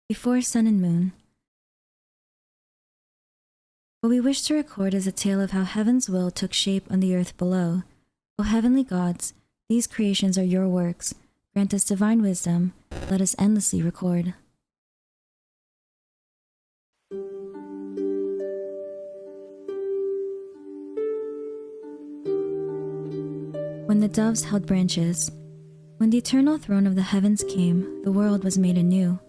before sun and moon. What we wish to record is a tale of how heaven's will took shape on the earth below. O heavenly gods, these creations are your works. Grant us divine wisdom. Let us endlessly record. When the doves held branches. When the eternal throne of the heavens came, the world was made anew.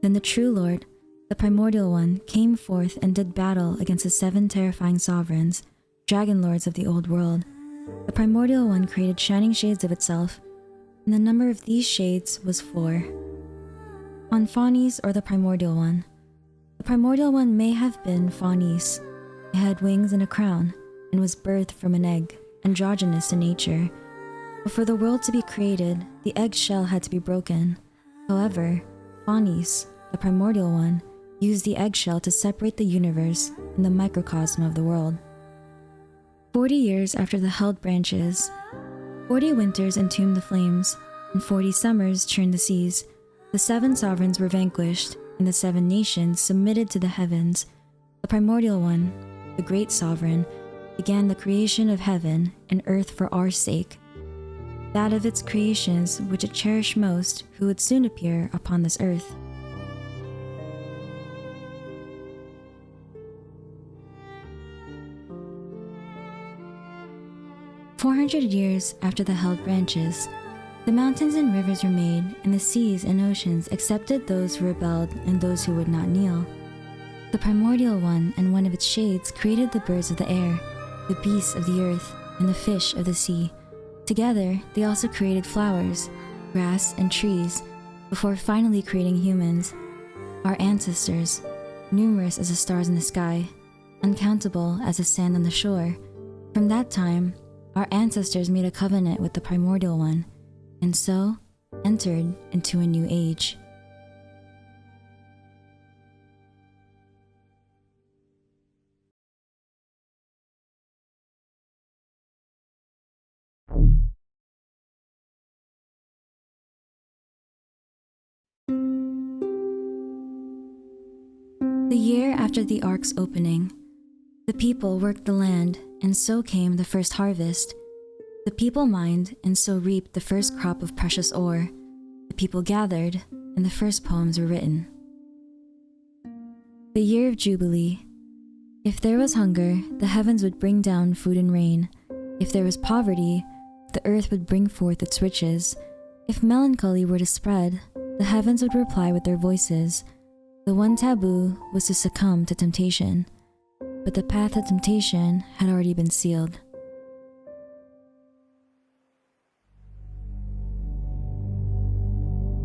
Then the true Lord, the Primordial One, came forth and did battle against the 7 terrifying sovereigns, dragon lords of the old world. The Primordial One created shining shades of itself, and the number of these shades was 4. On Phanes, or the Primordial One. The Primordial One may have been Phanes. It had wings and a crown, and was birthed from an egg, androgynous in nature. But for the world to be created, the egg shell had to be broken. However, Phanes, the Primordial One, used the eggshell to separate the universe and the microcosm of the world. 40 years after the held branches, 40 winters entombed the flames, and 40 summers churned the seas. The 7 sovereigns were vanquished, and the 7 nations submitted to the heavens. The Primordial One, the great sovereign, began the creation of heaven and earth for our sake, that of its creations which it cherished most, who would soon appear upon this earth. "400 years after the held branches, the mountains and rivers were made, and the seas and oceans accepted those who rebelled and those who would not kneel. The Primordial One and one of its shades created the birds of the air, the beasts of the earth, and the fish of the sea. Together, they also created flowers, grass, and trees, before finally creating humans, our ancestors, numerous as the stars in the sky, uncountable as the sand on the shore. From that time, our ancestors made a covenant with the Primordial One, and so entered into a new age." The year after the Ark's opening, the people worked the land, and so came the first harvest. The people mined, and so reaped the first crop of precious ore. The people gathered, and the first poems were written. The Year of Jubilee. If there was hunger, the heavens would bring down food and rain. If there was poverty, the earth would bring forth its riches. If melancholy were to spread, the heavens would reply with their voices. The one taboo was to succumb to temptation, but the path to temptation had already been sealed.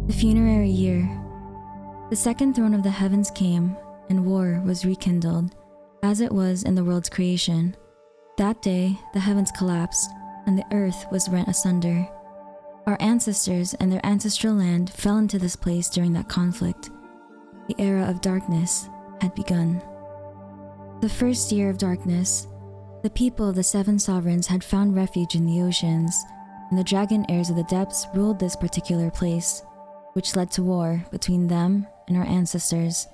The Funerary Year. The second throne of the heavens came, and war was rekindled, as it was in the world's creation. That day, the heavens collapsed, and the earth was rent asunder. Our ancestors and their ancestral land fell into this place during that conflict. The era of darkness had begun. The first year of darkness, the people of the 7 sovereigns had found refuge in the oceans, and the dragon heirs of the depths ruled this particular place, which led to war between them and our ancestors.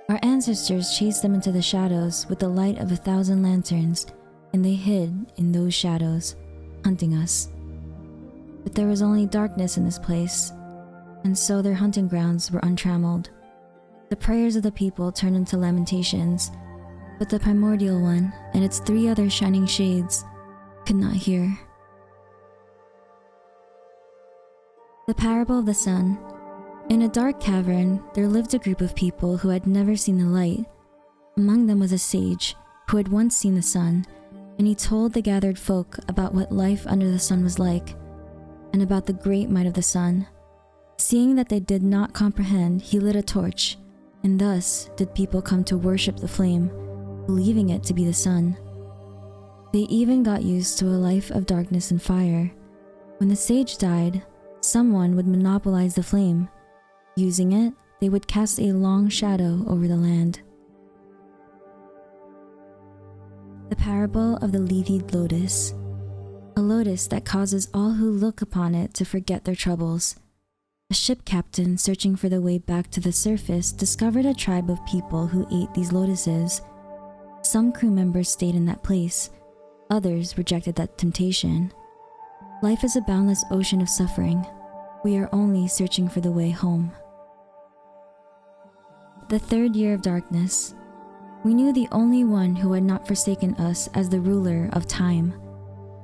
Our ancestors chased them into the shadows with the light of 1,000 lanterns, and they hid in those shadows, hunting us. But there was only darkness in this place, and so their hunting grounds were untrammeled. The prayers of the people turned into lamentations, but the Primordial One and its 3 other shining shades could not hear. The Parable of the Sun. In a dark cavern, there lived a group of people who had never seen the light. Among them was a sage who had once seen the sun, and he told the gathered folk about what life under the sun was like, and about the great might of the sun. Seeing that they did not comprehend, he lit a torch, and thus did people come to worship the flame, believing it to be the sun. They even got used to a life of darkness and fire. When the sage died, someone would monopolize the flame. Using it, they would cast a long shadow over the land. The Parable of the Lethied Lotus. A lotus that causes all who look upon it to forget their troubles. A ship captain searching for the way back to the surface discovered a tribe of people who ate these lotuses. Some crew members stayed in that place, others rejected that temptation. Life is a boundless ocean of suffering. We are only searching for the way home. The third year of darkness. We knew the only one who had not forsaken us as the ruler of time.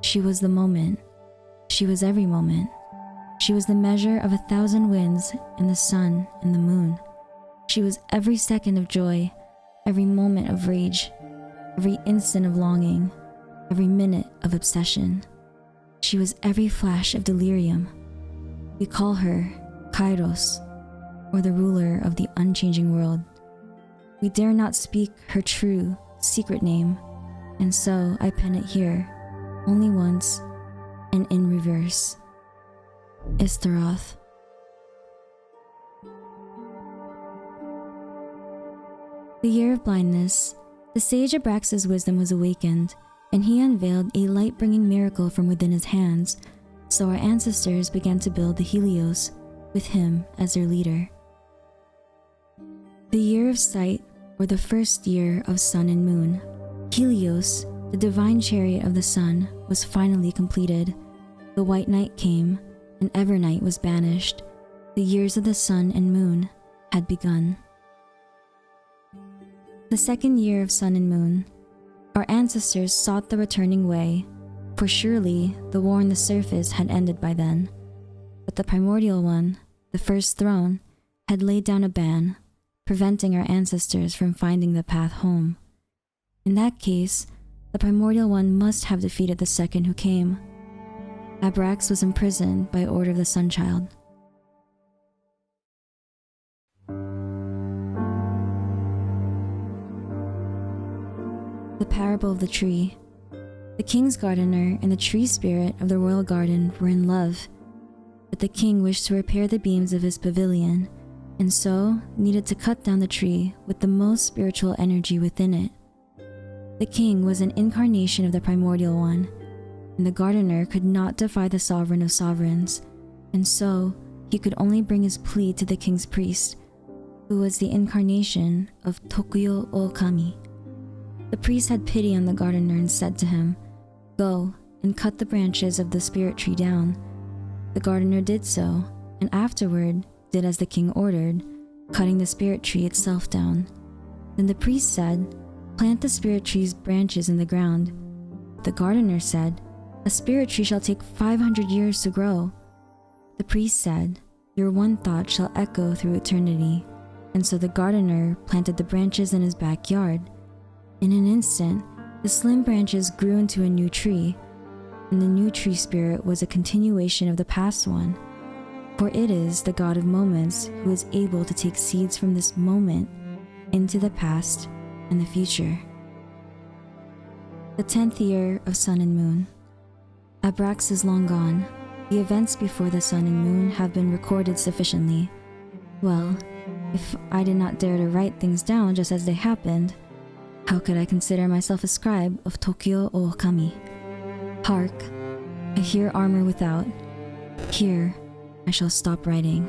She was the moment. She was every moment. She was the measure of 1,000 winds and the sun and the moon. She was every second of joy, every moment of rage, every instant of longing, every minute of obsession. She was every flash of delirium. We call her Kairos, or the ruler of the unchanging world. We dare not speak her true, secret name, and so I pen it here, only once, and in reverse. Istaroth. The Year of Blindness. The sage Abraxas' wisdom was awakened, and he unveiled a light-bringing miracle from within his hands, so our ancestors began to build the Helios, with him as their leader. The Year of Sight, or the first year of sun and moon. Helios, the divine chariot of the sun, was finally completed. The white night came, and Evernight was banished. The years of the sun and moon had begun. The second year of sun and moon. Our ancestors sought the returning way, for surely the war on the surface had ended by then. But the Primordial One, the first throne, had laid down a ban, preventing our ancestors from finding the path home. In that case, the Primordial One must have defeated the second who came. Abrax was imprisoned by order of the Sunchild. The Parable of the Tree. The king's gardener and the tree spirit of the royal garden were in love, but the king wished to repair the beams of his pavilion, and so needed to cut down the tree with the most spiritual energy within it. The king was an incarnation of the Primordial One, and the gardener could not defy the sovereign of sovereigns, and so he could only bring his plea to the king's priest, who was the incarnation of HOYO-MiX. The priest had pity on the gardener and said to him, "Go and cut the branches of the spirit tree down." The gardener did so, and afterward did as the king ordered, cutting the spirit tree itself down. Then the priest said, "Plant the spirit tree's branches in the ground." The gardener said, "A spirit tree shall take 500 years to grow." The priest said, "Your one thought shall echo through eternity." And so the gardener planted the branches in his backyard. In an instant, the slim branches grew into a new tree, and the new tree spirit was a continuation of the past one. For it is the God of moments who is able to take seeds from this moment into the past and the future. The 10th year of sun and moon. Abrax is long gone. The events before the sun and moon have been recorded sufficiently. Well, if I did not dare to write things down just as they happened, how could I consider myself a scribe of Tokyo or Kami? Hark, I hear armor without. Here, I shall stop writing.